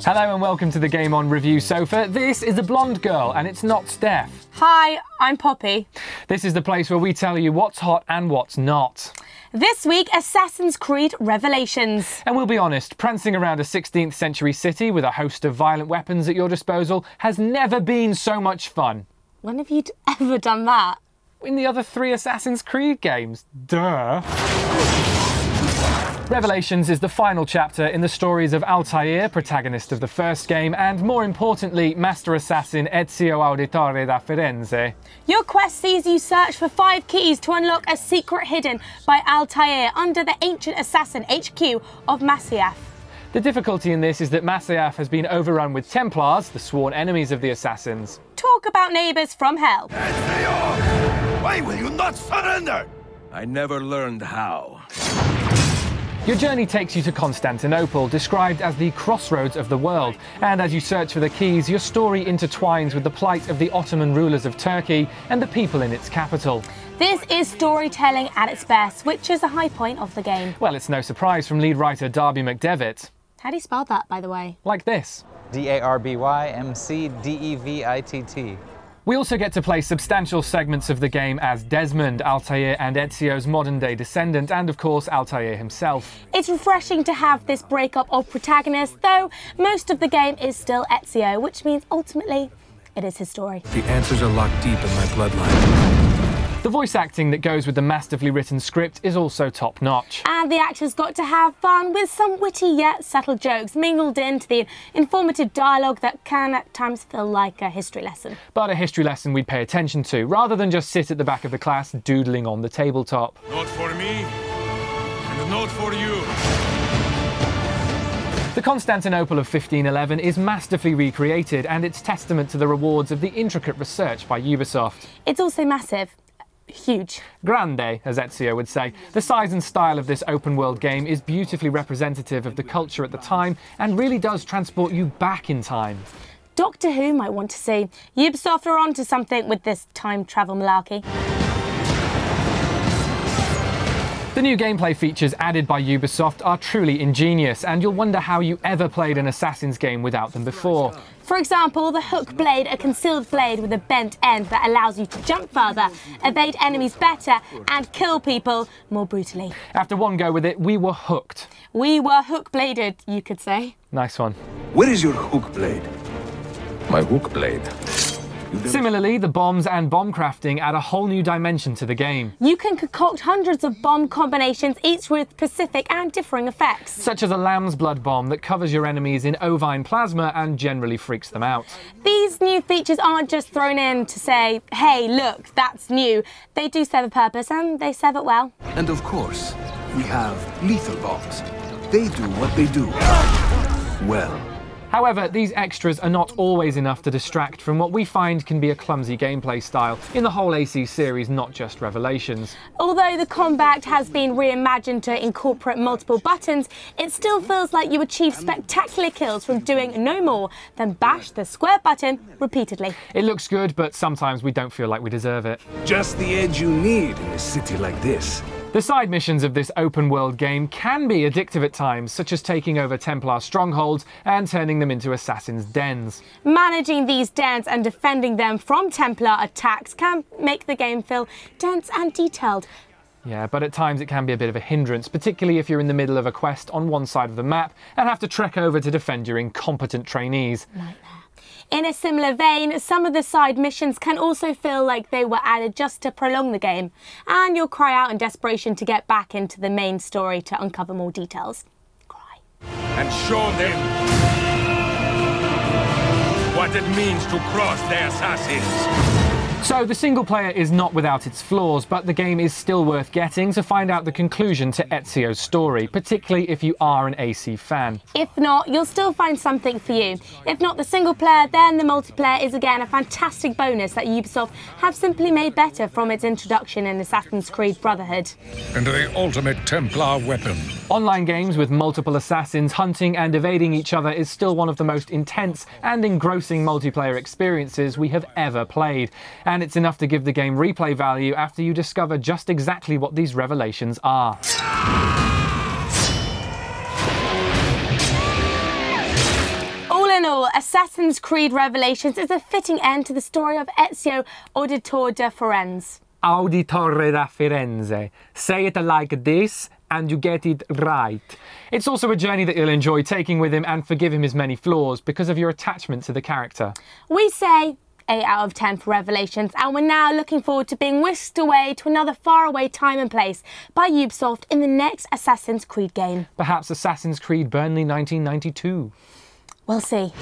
Hello and welcome to the Game On Review Sofa. This is a blonde girl and it's not Steph. Hi, I'm Poppy. This is the place where we tell you what's hot and what's not. This week, Assassin's Creed Revelations. And we'll be honest, prancing around a 16th century city with a host of violent weapons at your disposal has never been so much fun. When have you ever done that? In the other 3 Assassin's Creed games. Duh. Revelations is the final chapter in the stories of Altair, protagonist of the first game, and more importantly, Master Assassin Ezio Auditore da Firenze. Your quest sees you search for 5 keys to unlock a secret hidden by Altair under the ancient assassin HQ of Masyaf. The difficulty in this is that Masyaf has been overrun with Templars, the sworn enemies of the Assassins. Talk about neighbours from hell. Ezio! Why will you not surrender? I never learned how. Your journey takes you to Constantinople, described as the crossroads of the world, and as you search for the keys, your story intertwines with the plight of the Ottoman rulers of Turkey and the people in its capital. This is storytelling at its best, which is a high point of the game. Well, it's no surprise from lead writer Darby McDevitt. How do you spell that, by the way? Like this. DARBYMCDEVITT. We also get to play substantial segments of the game as Desmond, Altair and Ezio's modern-day descendant, and of course Altair himself. It's refreshing to have this breakup of protagonists, though most of the game is still Ezio, which means ultimately it is his story. The answers are locked deep in my bloodline. The voice acting that goes with the masterfully written script is also top-notch. And the actors got to have fun with some witty yet subtle jokes mingled into the informative dialogue that can at times feel like a history lesson. But a history lesson we'd pay attention to, rather than just sit at the back of the class doodling on the tabletop. Not for me, and not for you. The Constantinople of 1511 is masterfully recreated, and it's testament to the rewards of the intricate research by Ubisoft. It's also massive. Huge. Grande, as Ezio would say. The size and style of this open-world game is beautifully representative of the culture at the time and really does transport you back in time. Doctor Who might want to see. Ubisoft are onto something with this time travel malarkey. The new gameplay features added by Ubisoft are truly ingenious, and you'll wonder how you ever played an Assassin's game without them before. For example, the hook blade, a concealed blade with a bent end that allows you to jump further, evade enemies better, and kill people more brutally. After one go with it, we were hooked. We were hook-bladed, you could say. Nice one. Where is your hook blade? My hook blade. Similarly, the bombs and bomb crafting add a whole new dimension to the game. You can concoct hundreds of bomb combinations, each with specific and differing effects. Such as a lamb's blood bomb that covers your enemies in ovine plasma and generally freaks them out. These new features aren't just thrown in to say, hey, look, that's new. They do serve a purpose, and they serve it well. And of course, we have lethal bombs. They do what they do. Well. However, these extras are not always enough to distract from what we find can be a clumsy gameplay style in the whole AC series, not just Revelations. Although the combat has been reimagined to incorporate multiple buttons, it still feels like you achieve spectacular kills from doing no more than bash the square button repeatedly. It looks good, but sometimes we don't feel like we deserve it. Just the edge you need in a city like this. The side missions of this open-world game can be addictive at times, such as taking over Templar strongholds and turning them into assassins' dens. Managing these dens and defending them from Templar attacks can make the game feel dense and detailed. Yeah, but at times it can be a bit of a hindrance, particularly if you're in the middle of a quest on one side of the map and have to trek over to defend your incompetent trainees. Nightmare. In a similar vein, some of the side missions can also feel like they were added just to prolong the game, and you'll cry out in desperation to get back into the main story to uncover more details. Cry. And show them what it means to cross the assassins. So the single player is not without its flaws, but the game is still worth getting to find out the conclusion to Ezio's story, particularly if you are an AC fan. If not, you'll still find something for you. If not the single player, then the multiplayer is again a fantastic bonus that Ubisoft have simply made better from its introduction in Assassin's Creed Brotherhood. And the ultimate Templar weapon. Online games with multiple assassins hunting and evading each other is still one of the most intense and engrossing multiplayer experiences we have ever played. And it's enough to give the game replay value after you discover just exactly what these revelations are. channel, Assassin's Creed Revelations is a fitting end to the story of Ezio Auditore da Firenze. Auditore da Firenze. Say it like this and you get it right. It's also a journey that you'll enjoy taking with him and forgive him his many flaws because of your attachment to the character. We say 8 out of 10 for Revelations, and we're now looking forward to being whisked away to another faraway time and place by Ubisoft in the next Assassin's Creed game. Perhaps Assassin's Creed Burnley 1992. We'll see.